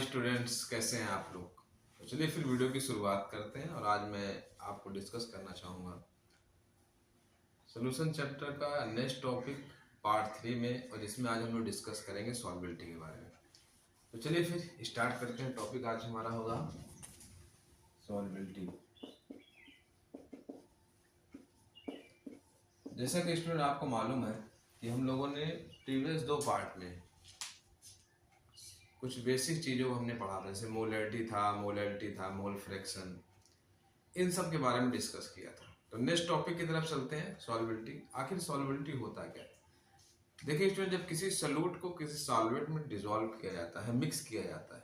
Hi students, कैसे हैं आप लोग। तो चलिए फिर वीडियो की शुरुआत करते हैं। और आज मैं आपको डिस्कस करना चाहूँगा सोल्यूशन चैप्टर का नेक्स्ट टॉपिक पार्ट 3 में, और जिसमें आज हम लोग डिस्कस करेंगे सॉल्वेबिलिटी के बारे में। तो चलिए फिर स्टार्ट करते हैं। टॉपिक आज हमारा होगा सॉल्वेबिलिटी। जैसा कि स्टूडेंट आपको मालूम है कि हम लोगों ने प्रीवियस 2 पार्ट में कुछ बेसिक चीज़ों को हमने पढ़ा था, जैसे मोलैलिटी था, मोल फ्रैक्शन, इन सब के बारे में डिस्कस किया था। तो नेक्स्ट टॉपिक की तरफ चलते हैं, सॉल्वेबिलिटी। आखिर सॉल्वेबिलिटी होता क्या है? देखिए स्टूडेंट, जब किसी सॉल्यूट को किसी सॉल्वेंट में डिसॉल्व किया जाता है, मिक्स किया जाता है,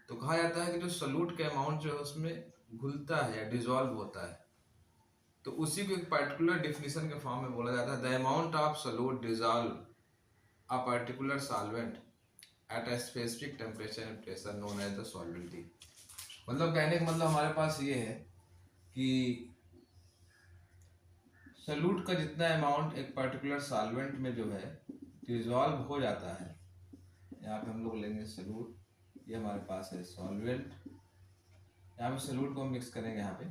तो कहा जाता है कि जो सॉल्यूट का अमाउंट जो है उसमें घुलता है या डिसॉल्व होता है, तो उसी को एक पर्टिकुलर डिफिनीशन के फॉर्म में बोला जाता है, the amount of solute dissolve a particular solvent at a specific temperature and pressure known as the solubility. मतलब कहने का मतलब हमारे पास ये है कि सॉल्यूट का जितना अमाउंट एक पर्टिकुलर सॉल्वेंट में जो है डिसॉल्व हो जाता है, यहाँ पे हम लोग लेंगे सॉल्यूट, ये हमारे पास है सॉल्वेंट, यहाँ पे सॉल्यूट को मिक्स करेंगे। यहाँ पे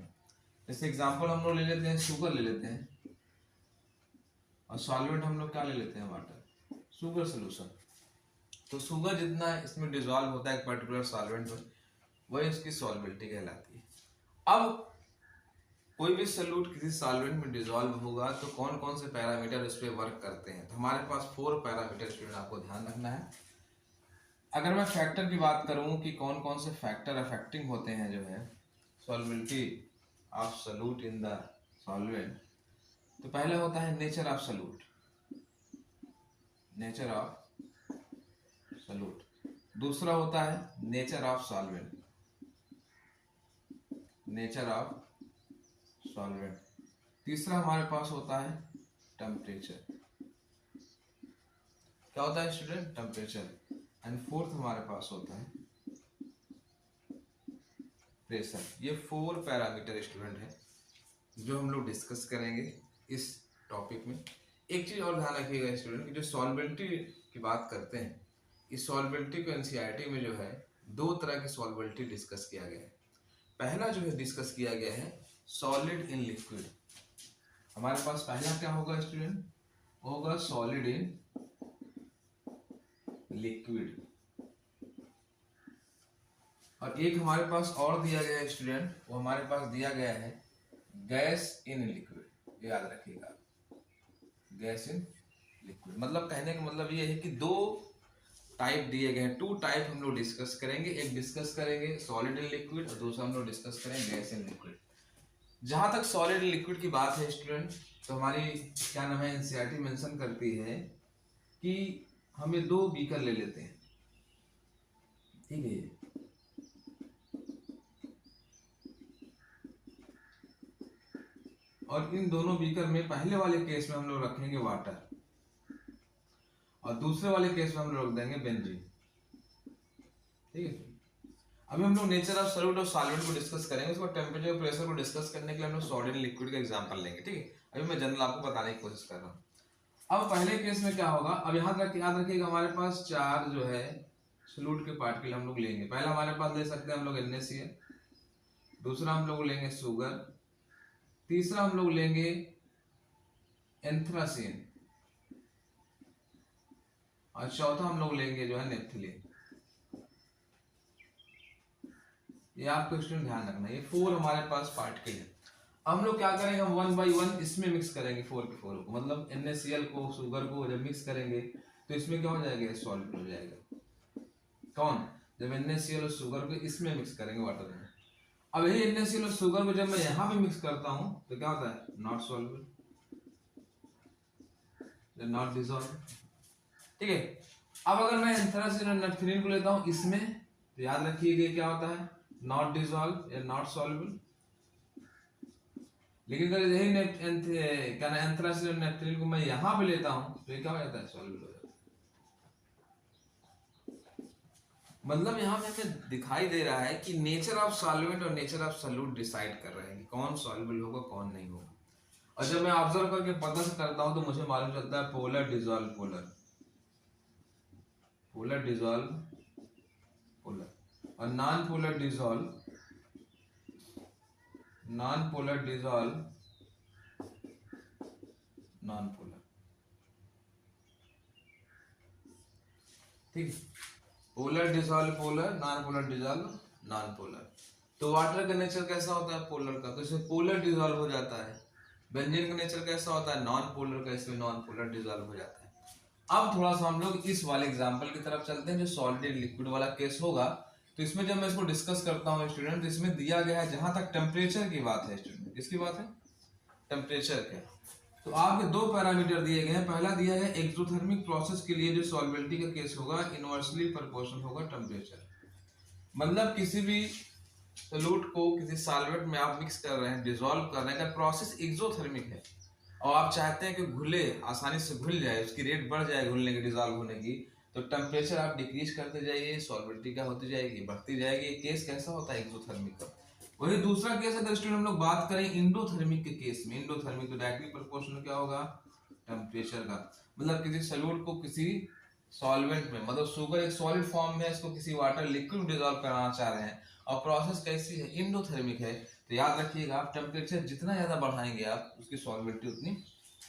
जैसे एग्जांपल हम लोग ले लेते हैं, शुगर ले लेते हैं, और सॉल्वेंट हम लोग क्या ले लेते हैं, वाटर, शुगर सोल्यूशन। तो शुगर जितना इसमें डिसॉल्व होता है एक पर्टिकुलर सॉल्वेंट में, वही इसकी सॉल्वेबिलिटी कहलाती है। अब कोई भी सॉल्यूट किसी सॉल्वेंट में डिसॉल्व होगा तो कौन कौन से पैरामीटर उस पर वर्क करते हैं, तो हमारे पास 4 पैरामीटर स्टूडेंट आपको ध्यान रखना है। अगर मैं फैक्टर की बात करूं कि कौन कौन से फैक्टर अफेक्टिंग होते हैं जो है solubility of solute in the solvent, तो पहला होता है nature of solute, nature of solute. दूसरा होता है nature of solvent, nature of solvent. तीसरा हमारे पास होता है टेम्परेचर, क्या होता है स्टूडेंट, टेम्परेचर। एंड फोर्थ हमारे पास होता है प्रेशर। ये 4 पैरामीटर स्टूडेंट है जो हम लोग डिस्कस करेंगे इस टॉपिक में। एक चीज और ध्यान रखिएगा स्टूडेंट कि जो सॉल्वेबिलिटी की बात करते हैं, इस सॉल्वेबिलिटी को एनसीईआरटी में जो है 2 तरह की सॉल्वेबिलिटी डिस्कस किया गया है। पहला जो है डिस्कस किया गया है सॉलिड इन लिक्विड। हमारे पास पहला क्या होगा स्टूडेंट, होगा सॉलिड इन लिक्विड। और एक हमारे पास और दिया गया है स्टूडेंट, वो हमारे पास दिया गया है गैस इन लिक्विड। याद रखिएगा, गैस इन लिक्विड। मतलब कहने का मतलब ये है कि 2 टाइप दिए गए हैं, 2 टाइप हम लोग डिस्कस करेंगे। एक डिस्कस करेंगे सॉलिड इन लिक्विड और दूसरा हम लोग डिस्कस करेंगे गैस इन लिक्विड। जहां तक सॉलिड इन लिक्विड की बात है स्टूडेंट, तो हमारी क्या नाम है, एनसीईआरटी मेंशन करती है कि हमें 2 बीकर ले लेते हैं, ठीक है। और इन दोनों बीकर में पहले वाले केस में हम लोग रखेंगे वाटर, और दूसरे वाले केस में हम लोग रख देंगे बेंजीन, ठीक है। अभी हम लोग नेचर ऑफ सॉल्यूट और सॉल्वेंट को डिस्कस करेंगे, उसको टेम्परेचर और प्रेशर को डिस्कस करने के लिए हम लोग सॉलिड लिक्विड का एग्जांपल लेंगे, ठीक है। अभी मैं जनरल आपको बताने की कोशिश कर रहा हूँ। अब पहले केस में क्या होगा, अब याद रखिएगा हमारे पास 4 जो है सॉल्यूट के पार्टिकल हम लोग लेंगे। पहला हमारे पास ले सकते हैं हम लोग NaCl, दूसरा हम लोग लेंगे शुगर, तीसरा हम लोग लेंगे एंथ्रासीन, और चौथा हम लोग लेंगे जो है नेप्थलीन। ये आपको स्टूडेंट ध्यान रखना, ये 4 हमारे पास पार्टिकल है। हम लोग क्या करेंगे, हम 1 बाई 1 इसमें मिक्स करेंगे 4 के 4 को। मतलब NaCl को, शुगर को जब मिक्स करेंगे तो इसमें क्या हो जाएगा, सॉल्वेंट हो जाएगा। कौन, जब NaCl और शुगर को इसमें मिक्स करेंगे वाटर में। अब यही NaCl और शुगर को जब मैं यहाँ पे मिक्स करता हूँ तो क्या होता है, नॉट सॉल्वेबल, नॉट डिसॉल्व, ठीक है। अब अगर मैं एंथ्रासीन और नेप्थलीन को लेता हूँ इसमें, तो याद रखिएगा क्या होता है, नॉट डिसॉल्व या नॉट सॉल्वेबल। लेकिन अगर यही एंथ्रासीन और नेप्थलीन को मैं यहाँ पे लेता हूँ तो ये क्या हो जाता है, सॉल्वेबल हो जाता है। मतलब यहाँ पे हमें दिखाई दे रहा है कि नेचर ऑफ सॉल्वेंट और नेचर ऑफ सॉल्यूट डिसाइड कर रहे हैं कि कौन सॉल्वेबल होगा कौन नहीं होगा। और जब मैं ऑब्जर्व करके पता से करता हूं तो मुझे मालूम चलता है polar dissolve polar, polar dissolve polar. और non polar dissolve non polar non polar. ठीक है, polar dissolve polar, non polar dissolve non polar. तो वाटर का नेचर कैसा होता है पोलर का, तो इसमें पोलर डिजॉल्व हो जाता है। बेंजीन का नेचर कैसा होता है नॉन पोलर का, इसमें नॉन पोलर डिजॉल्व हो जाता है। अब थोड़ा सा हम लोग इस वाले एग्जांपल की तरफ चलते हैं जो सॉलिड लिक्विड वाला केस होगा। तो इसमें जब मैं इसको डिस्कस करता हूँ स्टूडेंट, तो इसमें दिया गया है जहां तक टेम्परेचर की बात है स्टूडेंट, किसकी बात है, टेम्परेचर के। तो आपके दो पैरामीटर दिए गए हैं। पहला दिया है एक्सोथर्मिक प्रोसेस के लिए जो सॉल्वेंटी का केस होगा इनवर्सली प्रोपोर्शनल होगा टेम्परेचर। मतलब किसी भी सोल्यूट को किसी सॉल्वेंट में आप मिक्स कर रहे हैं, डिसॉल्व कर रहे हैं, अगर प्रोसेस एक्सोथर्मिक है और आप चाहते हैं कि घुले, आसानी से घुल जाए, उसकी रेट बढ़ जाए घुलने की, डिसॉल्व होने की, तो टेम्परेचर आप डिक्रीज करते जाइए, सॉल्वेंटी क्या होती जाएगी, बढ़ती जाएगी। केस कैसा होता है एक्सोथर्मिक का। वही दूसरा केस अगर स्टूडेंट हम लोग बात करें इंडोथर्मिक के केस में, इंडोथर्मिक तो डायरेक्टली प्रोपोर्शनल क्या होगा टेम्परेचर का। मतलब किसी सॉल्यूट को किसी सॉल्वेंट में, मतलब शुगर एक सॉलिड फॉर्म में, इसको किसी वाटर लिक्विड डिसॉल्व कराना चाह रहे हैं और प्रोसेस कैसी है इंडोथर्मिक है, तो याद रखिएगा आप टेम्परेचर जितना ज्यादा बढ़ाएंगे आप उसकी सॉल्वेंटी उतनी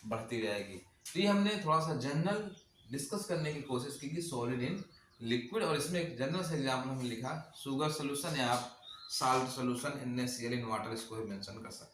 बढ़ती जाएगी। तो ये हमने थोड़ा सा जनरल डिस्कस करने की कोशिश की कि सॉलिड इन लिक्विड, और इसमें एक जनरल से एग्जाम्पल हमने लिखा शुगर सोल्यूशन या आप salt solution NaCl in water, इसको भी मेंशन कर सकते हैं।